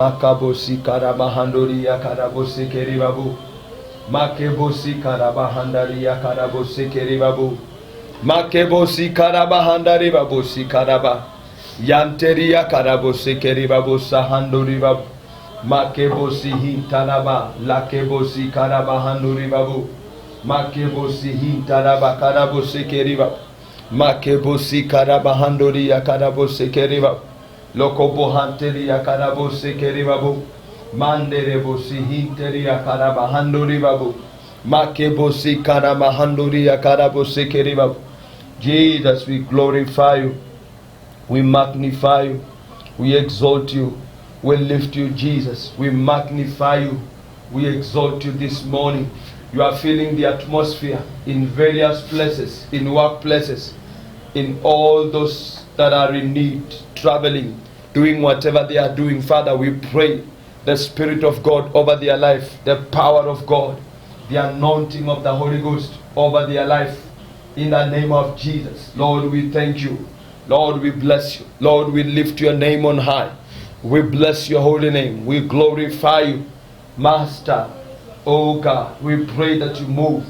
Makabosi karabahandoria karabosi keribabu. Makebosi karabahandaria karabosi keribabu. Makebosi karabahandari babosi karaba. Yanteria karabosi keribabu sahanduribabu. Makebosi hintanaba. Lakebosi karabahanduribabu. Makebosi hintanaba karabosi keribabu. Makebosi karabahandoria karabosi keribabu. Lokobo hanteria karabose keribabu. Manderebosi hinteria karabahanduribabu. Makebosi karabahandoria karabose keribabu. Jesus, we glorify you. We magnify you. We exalt you. We lift you, Jesus. We magnify you. We exalt you this morning. You are feeling the atmosphere in various places, in workplaces, in all those that are in need, traveling, doing whatever they are doing. Father, we pray the Spirit of God over their life, the power of God, the anointing of the Holy Ghost over their life. In the name of Jesus, Lord, we thank you. Lord, we bless you. Lord, we lift your name on high. We bless your holy name. We glorify you. Master, oh God, we pray that you move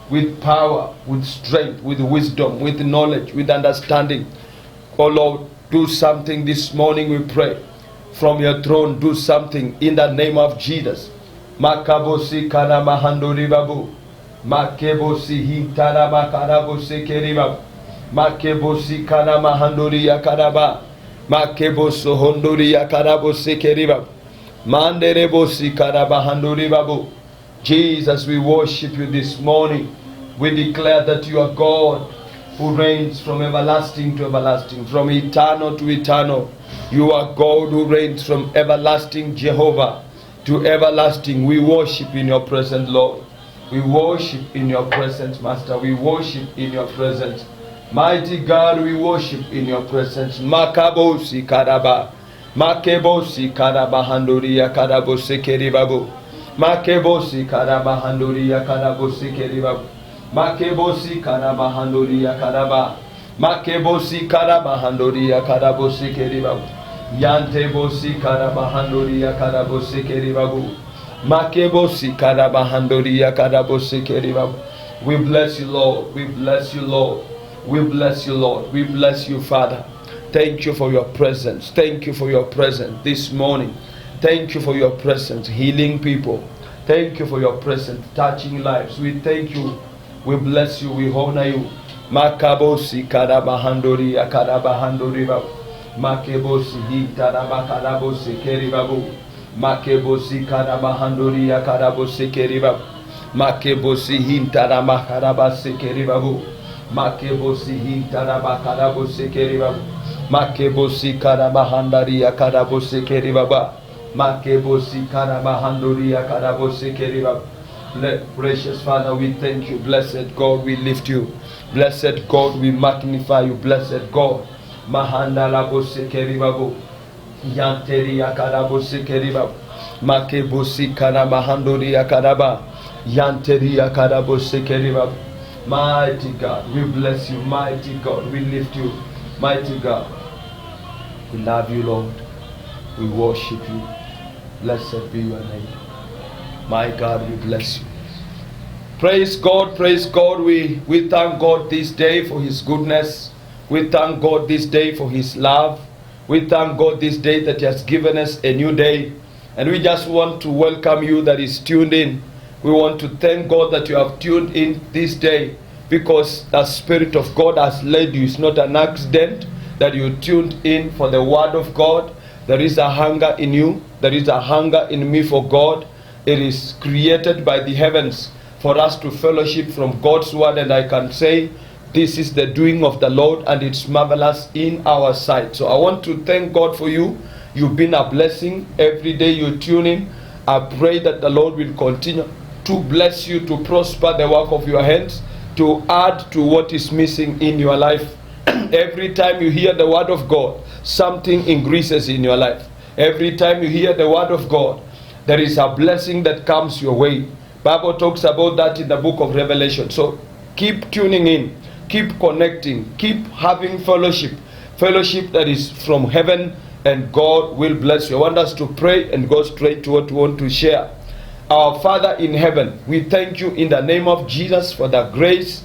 with power, with strength, with wisdom, with knowledge, with understanding. Oh Lord, do something this morning, we pray. From your throne, do something in the name of Jesus. Makabosi karamahanduri babu. Makebosi hintaraba karabosi keribabu. Makebosi karamahanduri yakaraba. Makeboso honduri yakarabosi keribabu. Manderebosi karabahanduri babu. Jesus, we worship you this morning. We declare that you are God who reigns from everlasting to everlasting, from eternal to eternal. You are God who reigns from everlasting, Jehovah, to everlasting. We worship in your presence, Lord. We worship in your presence, Master. We worship in your presence. Mighty God, we worship in your presence. Makabosi karaba. Makebosi karaba handoria karabosi keribabu. Makebosi karaba handoria karabosi keribabu. Makebosi karabahandoria karaba. Makebosi karabahandoria karabosi keribabu. Yantebosi karabahandoria karabosi keribabu. Makebosi karabahandoria karabosi keribabu. We bless you, Lord. We bless you, Lord. We bless you, Lord. We bless you, Father. Thank you for your presence. Thank you for your presence this morning. Thank you for your presence, healing people. Thank you for your presence, touching lives. We thank you. We bless you. We honor you. Makabosi karabahandori akarabahandori babu. Makebosi hitaraba karabosi keribabu. Makebosi karabahandori akarabosi keribabu. Makebosi hintarama karabasi keribabu. Makebosi hintaraba karabosi keribabu. Makebosi karabahandari akarabosi keribaba. Makebosi karabahandori akarabosi keribabu. Precious Father, we thank you. Blessed God, we lift you. Blessed God, we magnify you. Blessed God. Mahandala bose keribabu. Yanteri akarabose keribabu. Makebosi karamahandori akaraba. Yanteri akarabose keribabu. Mighty God, we bless you. Mighty God, we lift you. Mighty God, we love you, Lord. We worship you. Blessed be your name. My God, we bless you. Praise God, praise God. We thank God this day for his goodness. We thank God this day for his love. We thank God this day that he has given us a new day. And we just want to welcome you that is tuned in. We want to thank God that you have tuned in this day because the Spirit of God has led you. It's not an accident that you tuned in for the Word of God. There is a hunger in you. There is a hunger in me for God. It is created by the heavens for us to fellowship from God's word, and I can say this is the doing of the Lord and it's marvelous in our sight. So I want to thank God for you. You've been a blessing. Every day you tune in. I pray that the Lord will continue to bless you, to prosper the work of your hands, to add to what is missing in your life. Every time you hear the word of God, something increases in your life. Every time you hear the word of God, there is a blessing that comes your way. Bible talks about that in the book of Revelation. So keep tuning in, keep connecting, keep having fellowship that is from heaven and God will bless you. I want us to pray and go straight to what we want to share. Our Father in heaven, we thank you in the name of Jesus for the grace,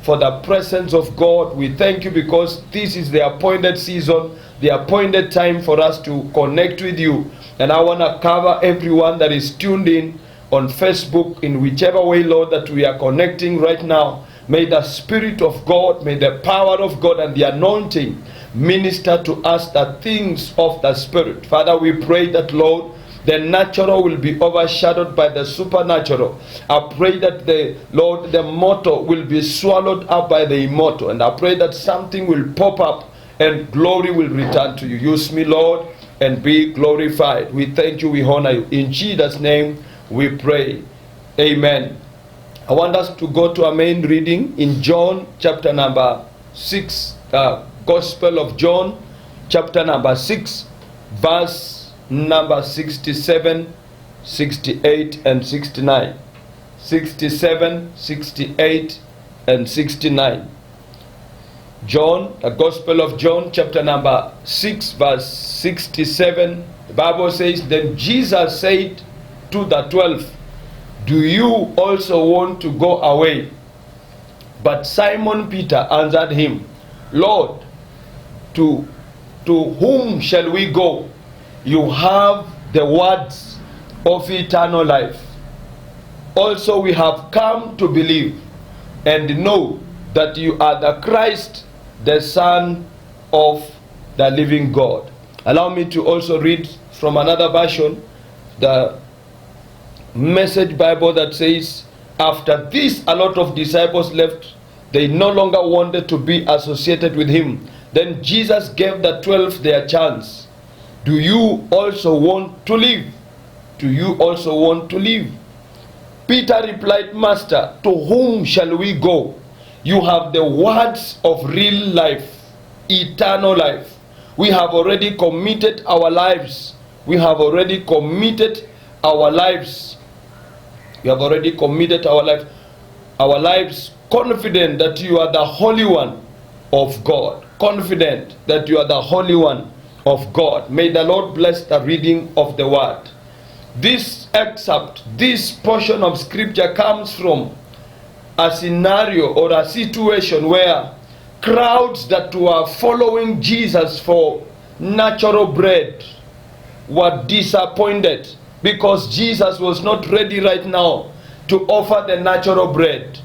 for the presence of God. We thank you because this is the appointed season, the appointed time for us to connect with you. And I want to cover everyone that is tuned in on Facebook, in whichever way, Lord, that we are connecting right now. May the Spirit of God, may the power of God and the anointing minister to us the things of the Spirit. Father, we pray that, Lord, the natural will be overshadowed by the supernatural. I pray that the mortal will be swallowed up by the immortal. And I pray that something will pop up and glory will return to you. Use me, Lord, and be glorified. We thank you, we honor you. In Jesus' name we pray. Amen. I want us to go to our main reading in John chapter number 6. Gospel of John chapter number 6, verse number 67, 68 and 69. 67, 68 and 69. John, the Gospel of John chapter number 6, verse 67. The Bible says, then Jesus said to the 12, do you also want to go away? But Simon Peter answered him, Lord, to whom shall we go? You have the words of eternal life. Also we have come to believe and know that you are the Christ, the Son of the living God. Allow me to also read from another version, the Message Bible, that says, after this a lot of disciples left. They no longer wanted to be associated with him. Then Jesus gave the 12 their chance. Do you also want to live? Do you also want to live? Peter replied, Master, to whom shall we go? You have the words of real life, eternal life. We have already committed our lives. We have already committed our lives. We have already committed our lives, confident that you are the Holy One of God. Confident that you are the Holy One of God. May the Lord bless the reading of the word. This excerpt, this portion of scripture comes from a scenario or a situation where crowds that were following Jesus for natural bread were disappointed because Jesus was not ready right now to offer the natural bread.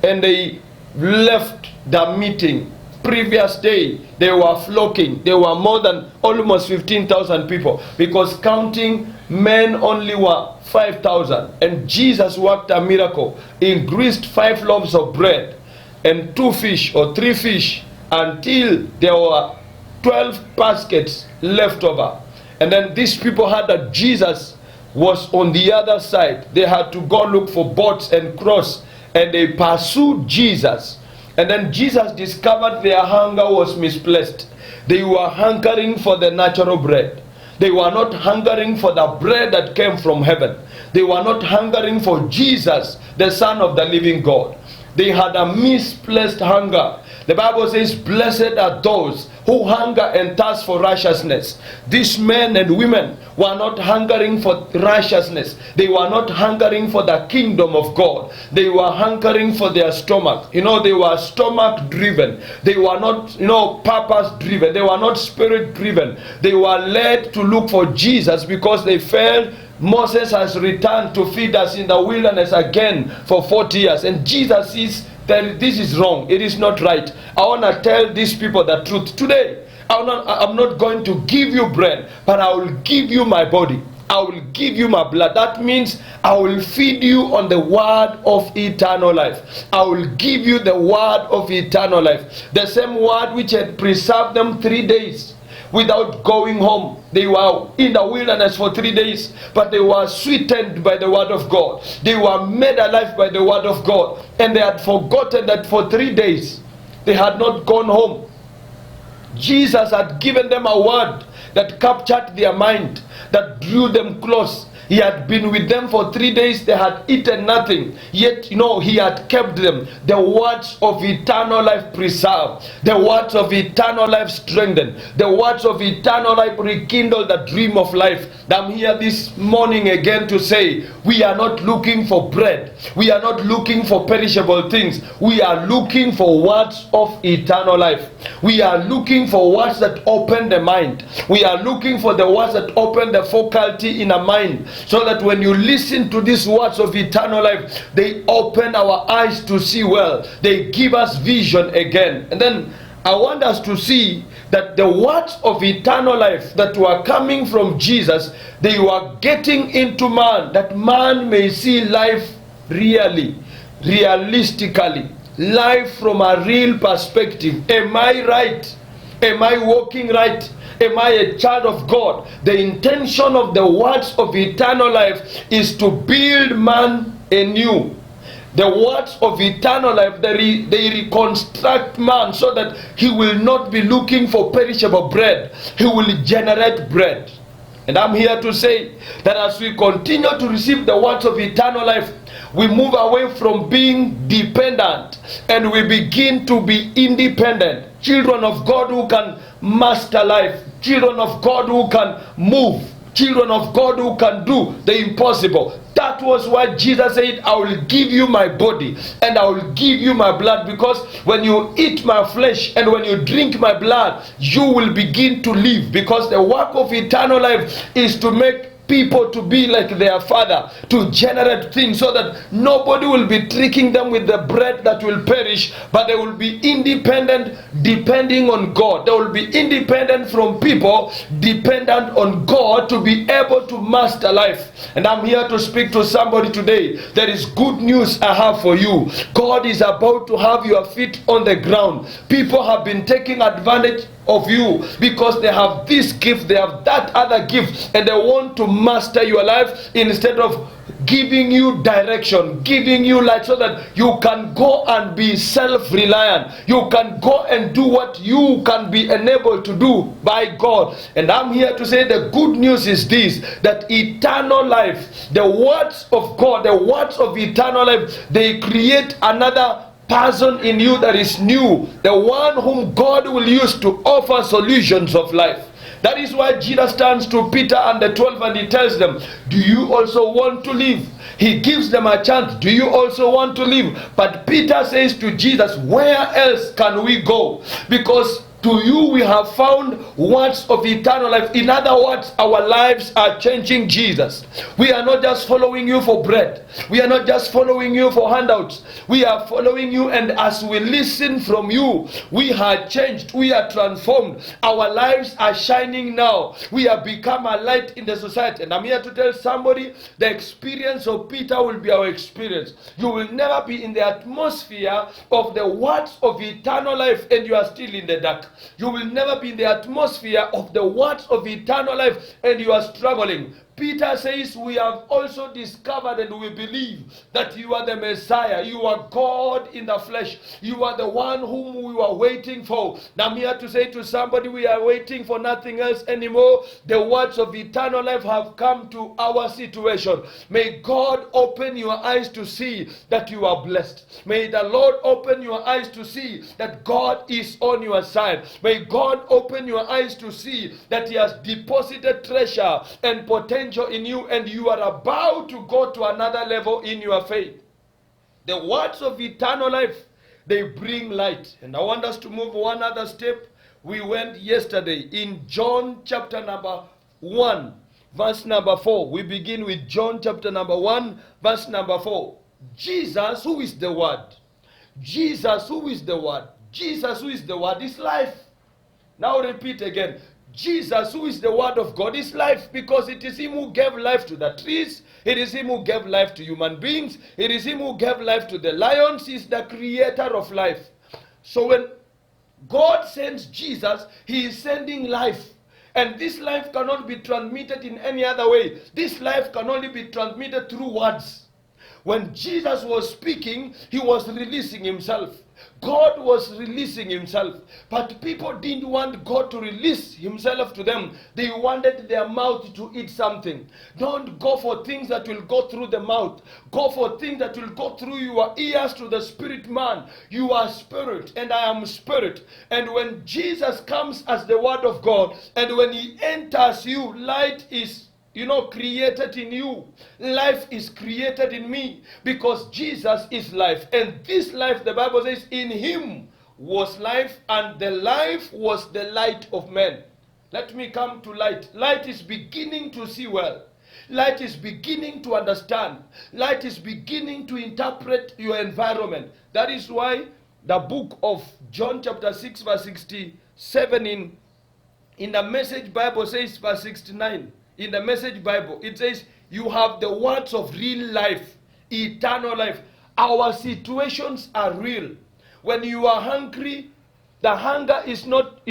And they left the meeting. Previous day they were flocking. There were more than almost 15,000 people, because counting men only were 5,000. And Jesus worked a miracle. He increased 5 loaves of bread and 2 fish or 3 fish until there were 12 baskets left over. And then these people heard that Jesus was on the other side. They had to go look for boats and cross, and they pursued Jesus. And then Jesus discovered their hunger was misplaced. They were hungering for the natural bread. They were not hungering for the bread that came from heaven. They were not hungering for Jesus, the Son of the living God. They had a misplaced hunger. The Bible says, blessed are those who hunger and thirst for righteousness. These men and women were not hungering for righteousness. They were not hungering for the kingdom of God. They were hungering for their stomach. They were stomach driven. They were not, purpose driven. They were not spirit driven. They were led to look for Jesus because they felt Moses has returned to feed us in the wilderness again for 40 years. And Jesus says that this is wrong. It is not right. I want to tell these people the truth. Today, I'm not going to give you bread, but I will give you my body. I will give you my blood. That means I will feed you on the word of eternal life. I will give you the word of eternal life. The same word which had preserved them 3 days without going home. They were in the wilderness for 3 days, but they were sweetened by the word of God. They were made alive by the word of God. And they had forgotten that for 3 days they had not gone home. Jesus had given them a word that captured their mind, that drew them close. He had been with them for 3 days. They had eaten nothing. Yet, he had kept them. The words of eternal life preserved. The words of eternal life strengthened. The words of eternal life rekindled the dream of life. I'm here this morning again to say, we are not looking for bread. We are not looking for perishable things. We are looking for words of eternal life. We are looking for words that open the mind. We are looking for the words that open the faculty in a mind, so that when you listen to these words of eternal life, they open our eyes to see well. They give us vision again. And then I want us to see that the words of eternal life that were coming from Jesus, they were getting into man, that man may see life realistically, life from a real perspective. Am I right? Am I walking right? Am I a child of God? The intention of the words of eternal life is to build man anew. The words of eternal life, they reconstruct man so that he will not be looking for perishable bread. He will generate bread. And I'm here to say that as we continue to receive the words of eternal life, we move away from being dependent and we begin to be independent. Children of God who can master life. Children of God who can move. Children of God who can do the impossible. That was why Jesus said, I will give you my body and I will give you my blood, because when you eat my flesh and when you drink my blood, you will begin to live. Because the work of eternal life is to make people to be like their Father, to generate things so that nobody will be tricking them with the bread that will perish, but they will be independent, depending on God. They will be independent from people, dependent on God to be able to master life. And I'm here to speak to somebody today. There is good news I have for you. God is about to have your feet on the ground. People have been taking advantage of you because they have this gift, they have that other gift, and they want to master your life instead of giving you direction, giving you light, so that you can go and be self-reliant. You can go and do what you can be enabled to do by God. And I'm here to say the good news is this, that eternal life, the words of God, the words of eternal life, they create another person in you that is new, the one whom God will use to offer solutions of life. That is why Jesus turns to Peter and the 12 and he tells them, do you also want to live? He gives them a chance. Do you also want to live? But Peter says to Jesus, where else can we go? Because to you we have found words of eternal life. In other words, our lives are changing Jesus. We are not just following you for bread. We are not just following you for handouts. We are following you, and as we listen from you, we are changed. We are transformed. Our lives are shining now. We have become a light in the society. And I'm here to tell somebody, the experience of Peter will be our experience. You will never be in the atmosphere of the words of eternal life and you are still in the dark. You will never be in the atmosphere of the words of eternal life and you are struggling. Peter says, we have also discovered and we believe that you are the Messiah. You are God in the flesh. You are the one whom we were waiting for. Now I'm here to say to somebody, we are waiting for nothing else anymore. The words of eternal life have come to our situation. May God open your eyes to see that you are blessed. May the Lord open your eyes to see that God is on your side. May God open your eyes to see that He has deposited treasure and potential in you, and you are about to go to another level in your faith. The words of eternal life, they bring light. And I want us to move one other step. We went yesterday in John chapter number 1, verse number 4. We begin with John chapter number 1, verse number 4. Jesus, who is the Word? Jesus, who is the Word? Jesus, who is the Word, is life. Now repeat again. Jesus, who is the Word of God, is life, because it is Him who gave life to the trees. It is Him who gave life to human beings. It is Him who gave life to the lions. He is the creator of life. So when God sends Jesus, He is sending life. And this life cannot be transmitted in any other way. This life can only be transmitted through words. When Jesus was speaking, he was releasing himself. God was releasing himself. But people didn't want God to release himself to them. They wanted their mouth to eat something. Don't go for things that will go through the mouth. Go for things that will go through your ears to the spirit man. You are spirit and I am spirit. And when Jesus comes as the word of God, and when he enters you, light is created in you. Life is created in me because Jesus is life. And this life, the Bible says, in him was life, and the life was the light of men. Let me come to light. Light is beginning to see well. Light is beginning to understand. Light is beginning to interpret your environment. That is why the book of John chapter 6 verse 67 in the Message Bible says verse 69. In the Message Bible, it says, you have the words of real life, eternal life. Our situations are real. When you are hungry, the hunger is not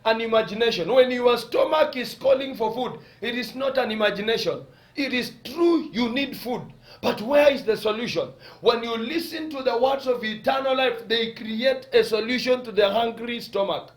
an imagination. When your stomach is calling for food, it is not an imagination. It is true, you need food. But where is the solution? When you listen to the words of eternal life, they create a solution to the hungry stomach.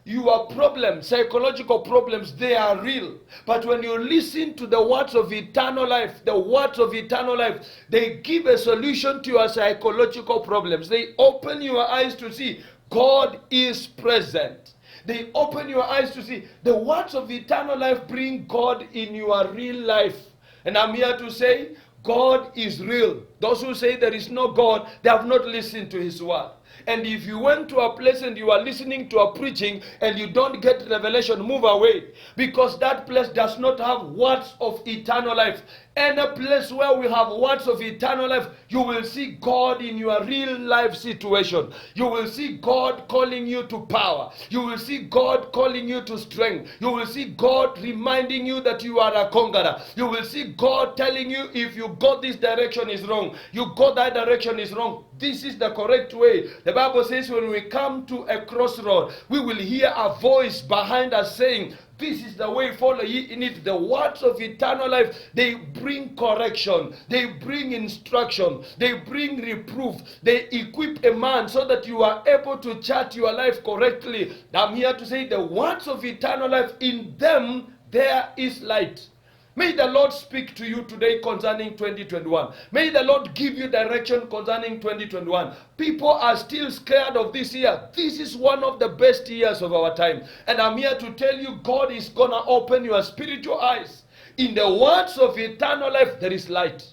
Your problems, psychological problems, they are real. But when you listen to the words of eternal life, the words of eternal life, they give a solution to your psychological problems. They open your eyes to see God is present. They open your eyes to see the words of eternal life bring God in your real life. And I'm here to say, God is real. Those who say there is no God, they have not listened to his word. And if you went to a place and you are listening to a preaching and you don't get revelation, move away. Because that place does not have words of eternal life. Any place where we have words of eternal life, you will see God in your real life situation. You will see God calling you to power. You will see God calling you to strength. You will see God reminding you that you are a conqueror. You will see God telling you, if you go this direction is wrong, you go that direction is wrong. This is the correct way. The Bible says when we come to a crossroad, we will hear a voice behind us saying, this is the way, follow ye in it. The words of eternal life, they bring correction. They bring instruction. They bring reproof. They equip a man so that you are able to chart your life correctly. I'm here to say the words of eternal life, in them there is light. May the Lord speak to you today concerning 2021. May the Lord give you direction concerning 2021. People are still scared of this year. This is one of the best years of our time. And I'm here to tell you, God is going to open your spiritual eyes. In the words of eternal life, there is light.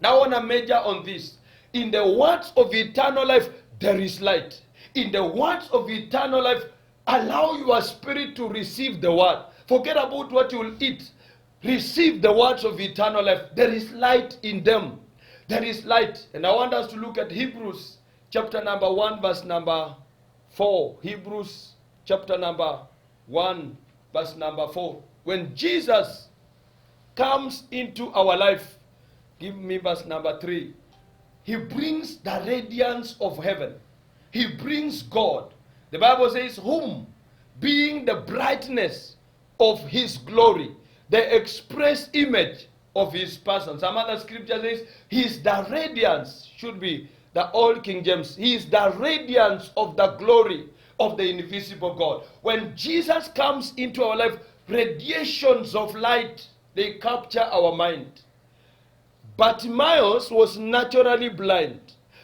Now I want to major on this. In the words of eternal life, there is light. In the words of eternal life, allow your spirit to receive the word. Forget about what you will eat. Receive the words of eternal life. There is light in them. There is light. And I want us to look at Hebrews chapter number 1 verse number 4. Hebrews chapter number 1 verse number 4. When Jesus comes into our life, give me verse number 3. He brings the radiance of heaven. He brings God. The Bible says, whom being the brightness of his glory, the express image of his person. Some other scripture says, he is the radiance, should be the old King James. He is the radiance of the glory of the invisible God. When Jesus comes into our life, radiations of light, they capture our mind. Bartimaeus was naturally blind.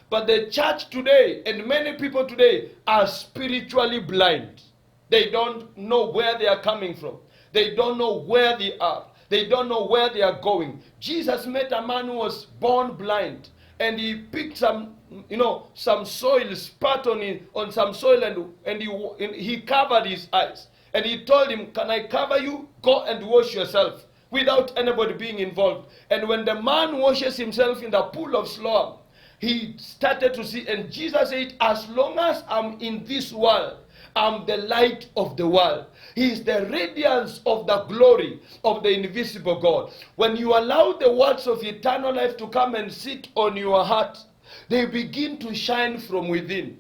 But the church today, and many people today, are spiritually blind. They don't know where they are coming from. They don't know where they are. They don't know where they are going. Jesus met a man who was born blind, and he picked some soil, spat on some soil, and he covered his eyes. And he told him, can I cover you? Go and wash yourself, without anybody being involved. And when the man washes himself in the pool of Siloam, he started to see. And Jesus said, as long as I'm in this world, I'm the light of the world. He is the radiance of the glory of the invisible God. When you allow the words of eternal life to come and sit on your heart, they begin to shine from within.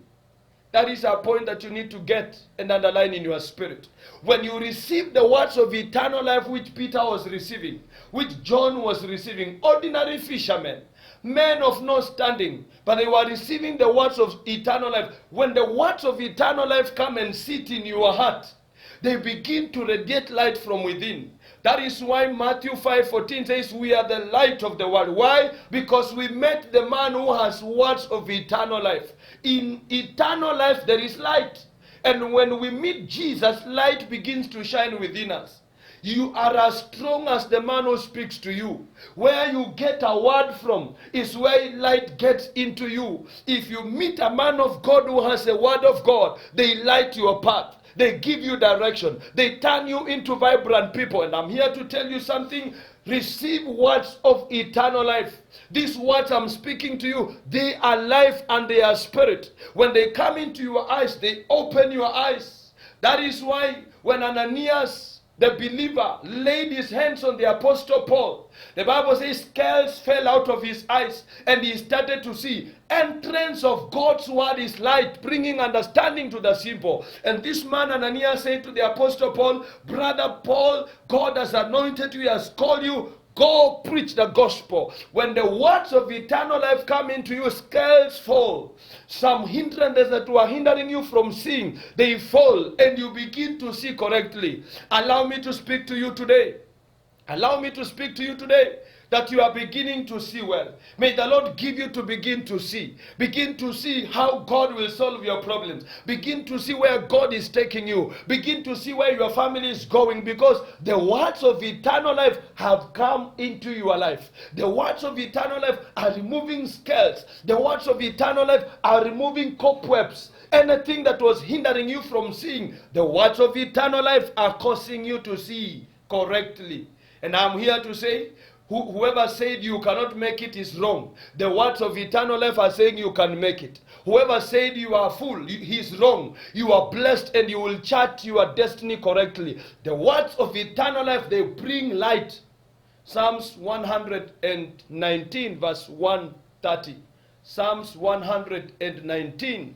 That is a point that you need to get and underline in your spirit. When you receive the words of eternal life which Peter was receiving, which John was receiving, ordinary fishermen, men of no standing, but they were receiving the words of eternal life. When the words of eternal life come and sit in your heart, they begin to radiate light from within. That is why Matthew 5:14 says we are the light of the world. Why? Because we met the man who has words of eternal life. In eternal life there is light. And when we meet Jesus, light begins to shine within us. You are as strong as the man who speaks to you. Where you get a word from is where light gets into you. If you meet a man of God who has a word of God, they light your path. They give you direction. They turn you into vibrant people. And I'm here to tell you something. Receive words of eternal life. These words I'm speaking to you, they are life and they are spirit. When they come into your eyes, they open your eyes. That is why when Ananias, the believer, laid his hands on the apostle Paul, the Bible says scales fell out of his eyes and he started to see. Entrance of God's word is light, bringing understanding to the simple. And this man Ananias said to the apostle Paul, brother Paul, God has anointed you, he has called you, go preach the gospel. When the words of eternal life come into you, scales fall. Some hindrances that were hindering you from seeing, they fall and you begin to see correctly. Allow me to speak to you today. Allow me to speak to you today that you are beginning to see well. May the Lord give you to begin to see. Begin to see how God will solve your problems. Begin to see where God is taking you. Begin to see where your family is going, because the words of eternal life have come into your life. The words of eternal life are removing scales. The words of eternal life are removing cobwebs. Anything that was hindering you from seeing, the words of eternal life are causing you to see correctly. And I'm here to say, whoever said you cannot make it is wrong. The words of eternal life are saying you can make it. Whoever said you are full, he's wrong. You are blessed and you will chart your destiny correctly. The words of eternal life, they bring light. Psalms 119 verse 130. Psalms 119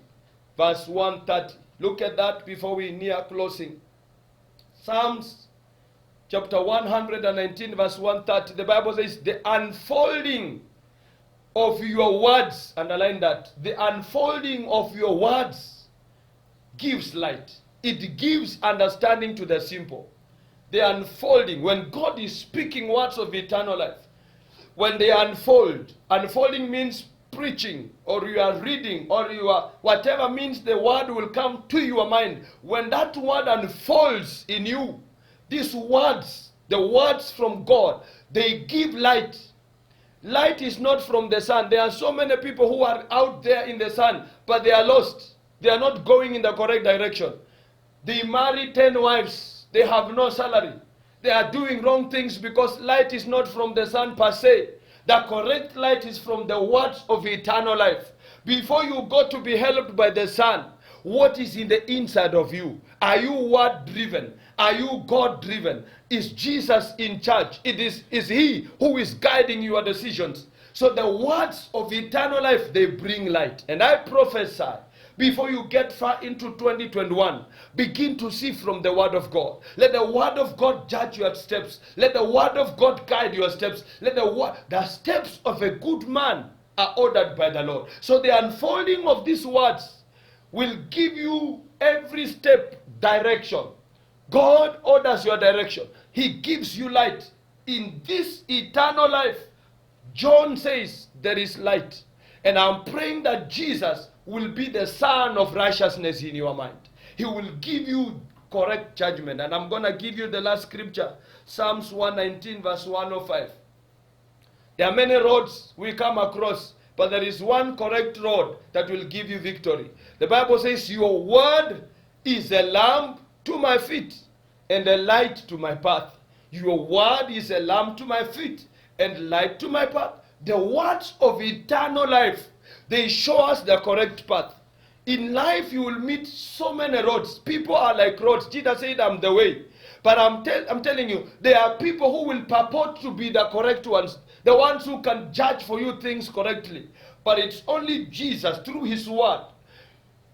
verse 130. Look at that before we near closing. Psalms chapter 119 verse 130, the Bible says, the unfolding of your words, underline that, the unfolding of your words gives light. It gives understanding to the simple. The unfolding, when God is speaking words of eternal life, when they unfold, unfolding means preaching, or you are reading, or you are, whatever means the word will come to your mind. When that word unfolds in you, these words, the words from God, they give light. Light is not from the sun. There are so many people who are out there in the sun, but they are lost. They are not going in the correct direction. They marry 10 wives. They have no salary. They are doing wrong things because light is not from the sun per se. The correct light is from the words of eternal life. Before you go to be helped by the sun, what is in the inside of you? Are you word driven? Are you God driven? Is Jesus in charge? Is he who is guiding your decisions? So the words of eternal life, they bring light. And I prophesy, before you get far into 2021, begin to see from the word of God. Let the word of God judge your steps. Let the word of God guide your steps. Let the steps of a good man are ordered by the Lord. So the unfolding of these words will give you every step direction. God orders your direction. He gives you light. In this eternal life, John says there is light. And I'm praying that Jesus will be the Son of righteousness in your mind. He will give you correct judgment. And I'm going to give you the last scripture. Psalms 119 verse 105. There are many roads we come across, but there is one correct road that will give you victory. The Bible says, your word is a lamp to my feet and a light to my path. Your word is a lamp to my feet and light to my path. The words of eternal life, they show us the correct path. In life, you will meet so many roads. People are like roads. Jesus said, I'm the way. But I'm telling you, there are people who will purport to be the correct ones. The ones who can judge for you things correctly. But it's only Jesus, through his word,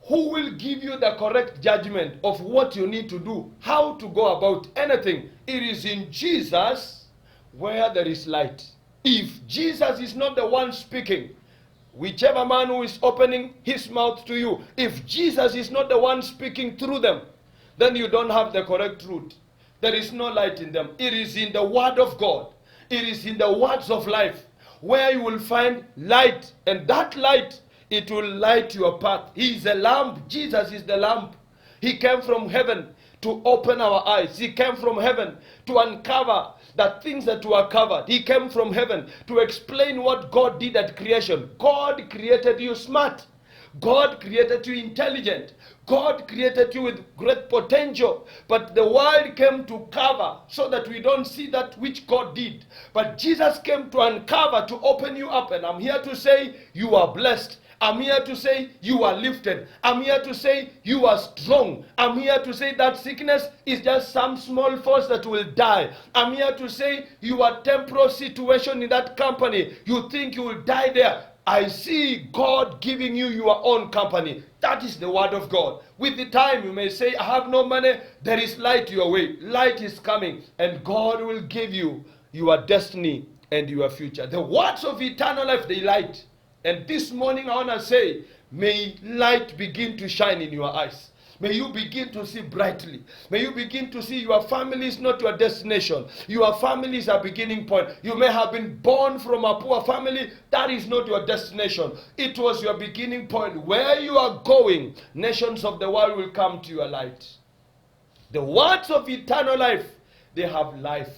who will give you the correct judgment of what you need to do, how to go about anything. It is in Jesus where there is light. If Jesus is not the one speaking, whichever man who is opening his mouth to you, if Jesus is not the one speaking through them, then you don't have the correct truth. There is no light in them. It is in the Word of God. It is in the words of life where you will find light, and that light, it will light your path. He is a lamp. Jesus is the lamp. He came from heaven to open our eyes. He came from heaven to uncover the things that were covered. He came from heaven to explain what God did at creation. God created you smart. God created you intelligent. God created you with great potential. But the world came to cover so that we don't see that which God did. But Jesus came to uncover, to open you up. And I'm here to say you are blessed. I'm here to say you are lifted. I'm here to say you are strong. I'm here to say that sickness is just some small force that will die. I'm here to say your temporal situation in that company, you think you will die there. I see God giving you your own company. That is the word of God. With the time you may say, I have no money. There is light your way. Light is coming. And God will give you your destiny and your future. The words of eternal life, they light. And this morning I want to say, may light begin to shine in your eyes. May you begin to see brightly. May you begin to see your family is not your destination. Your family is a beginning point. You may have been born from a poor family. That is not your destination. It was your beginning point. Where you are going, nations of the world will come to your light. The words of eternal life, they have life.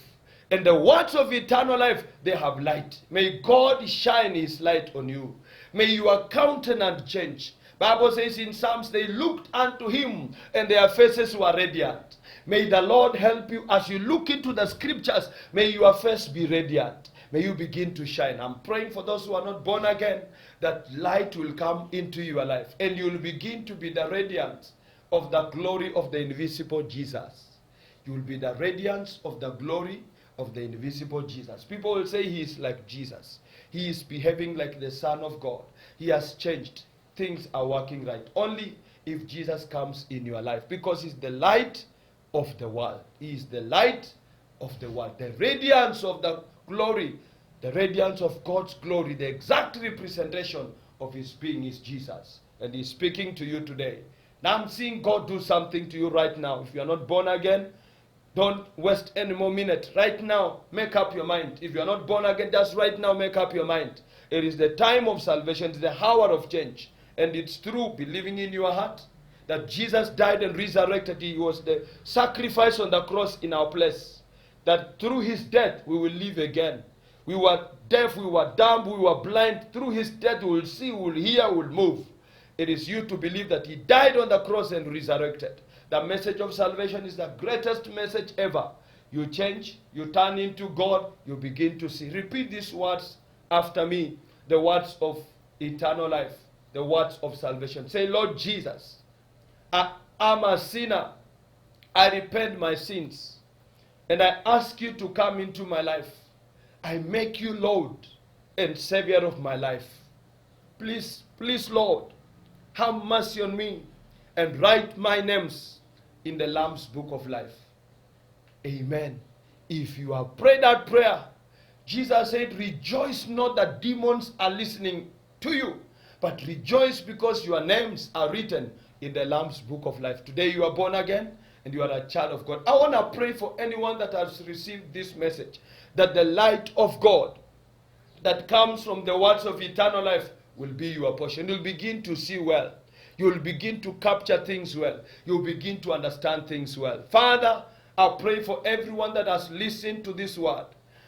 And the words of eternal life, they have light. May God shine his light on you. May your countenance change. Bible says in Psalms, they looked unto him and their faces were radiant. May the Lord help you as you look into the scriptures. May your face be radiant. May you begin to shine. I'm praying for those who are not born again, that light will come into your life and you will begin to be the radiance of the glory of the invisible Jesus. You will be the radiance of the glory of the invisible Jesus. People will say he is like Jesus. He is behaving like the Son of God. He has changed. Things are working right. Only if Jesus comes in your life. Because he's the light of the world. He is the light of the world. The radiance of the glory. The radiance of God's glory. The exact representation of his being is Jesus. And he's speaking to you today. Now I'm seeing God do something to you right now. If you are not born again, don't waste any more minute. Right now, make up your mind. If you are not born again, just right now, make up your mind. It is the time of salvation. It's the hour of change. And it's true, believing in your heart that Jesus died and resurrected. He was the sacrifice on the cross in our place. That through his death, we will live again. We were deaf, we were dumb, we were blind. Through his death, we will see, we will hear, we will move. It is you to believe that he died on the cross and resurrected. The message of salvation is the greatest message ever. You change, you turn into God, you begin to see. Repeat these words after me, the words of eternal life, the words of salvation. Say, Lord Jesus, I am a sinner. I repent my sins. And I ask you to come into my life. I make you Lord and Savior of my life. Please, please, Lord, have mercy on me and write my names in the Lamb's book of life. Amen. If you have prayed that prayer, Jesus said, rejoice not that demons are listening to you, but rejoice because your names are written in the Lamb's book of life. Today you are born again and you are a child of God. I want to pray for anyone that has received this message, that the light of God that comes from the words of eternal life will be your portion. You'll begin to see well. You'll begin to capture things well. You'll begin to understand things well. Father, I pray for everyone that has listened to this word.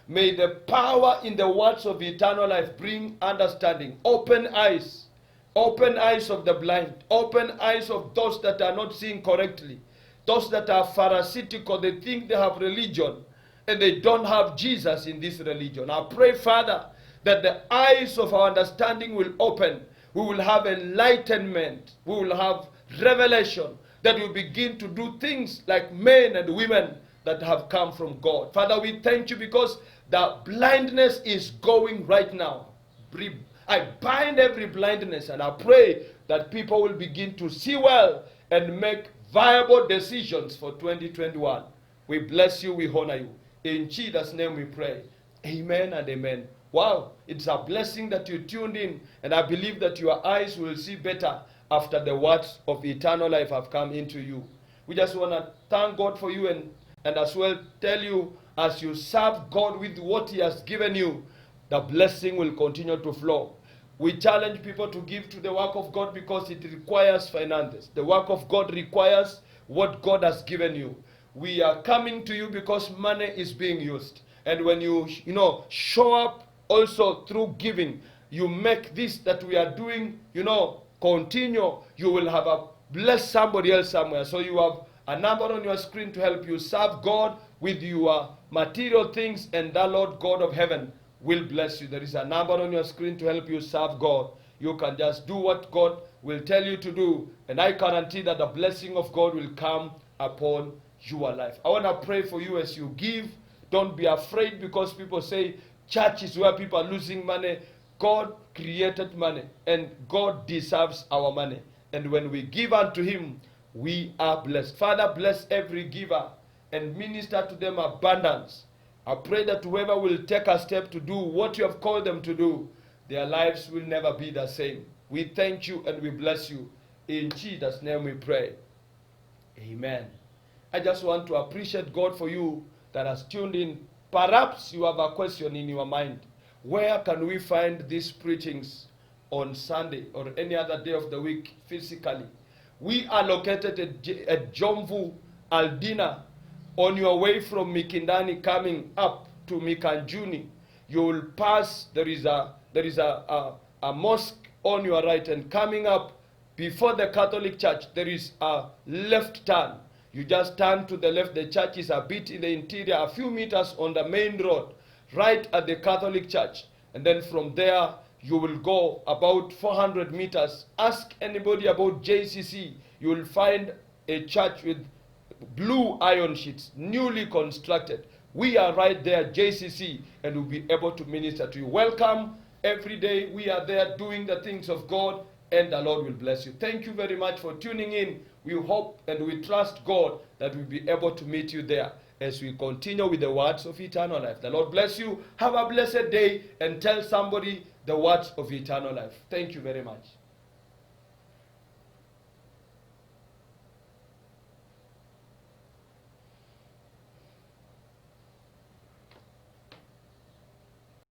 May the power in the words of eternal life bring understanding. Open eyes of the blind. Open eyes of those that are not seeing correctly. Those that are pharisaical, they think they have religion and they don't have Jesus in this religion. I pray, Father, that the eyes of our understanding will open. We will have enlightenment. We will have revelation, that we begin to do things like men and women that have come from God. Father, we thank you because the blindness is going right now. I bind every blindness and I pray that people will begin to see well and make viable decisions for 2021. We bless you, we honor you. In Jesus' name we pray. Amen and amen. Wow, it's a blessing that you tuned in, and I believe that your eyes will see better after the words of eternal life have come into you. We just want to thank God for you, and as well tell you, as you serve God with what He has given you, the blessing will continue to flow. We challenge people to give to the work of God because it requires finances. The work of God requires what God has given you. We are coming to you because money is being used. And when you show up also through giving, you make this that we are doing, continue. You will have a bless somebody else somewhere. So you have a number on your screen to help you serve God with your material things, and the Lord God of heaven will bless you. There is a number on your screen to help you serve God. You can just do what God will tell you to do, and I guarantee that the blessing of God will come upon your life. I want to pray for you as you give. Don't be afraid, because people say church is where people are losing money. God created money, and God deserves our money. And when we give unto Him, we are blessed. Father, bless every giver and minister to them abundance. I pray that whoever will take a step to do what you have called them to do, their lives will never be the same. We thank you and we bless you. In Jesus' name we pray. Amen. I just want to appreciate God for you that has tuned in. Perhaps you have a question in your mind. Where can we find these preachings on Sunday or any other day of the week physically? We are located at Jomvu, Aldina. On your way from Mikindani coming up to Mikanjuni, you will pass, there is a mosque on your right, and coming up before the Catholic Church, there is a left turn. You just turn to the left. The church is a bit in the interior, a few meters on the main road, right at the Catholic Church. And then from there, you will go about 400 meters. Ask anybody about JCC. You will find a church with blue iron sheets, newly constructed. We are right there, JCC, and we'll be able to minister to you. Welcome every day. We are there doing the things of God, and the Lord will bless you. Thank you very much for tuning in. We hope and we trust God that we'll be able to meet you there as we continue with the words of eternal life. The Lord bless you. Have a blessed day, and tell somebody the words of eternal life. Thank you very much.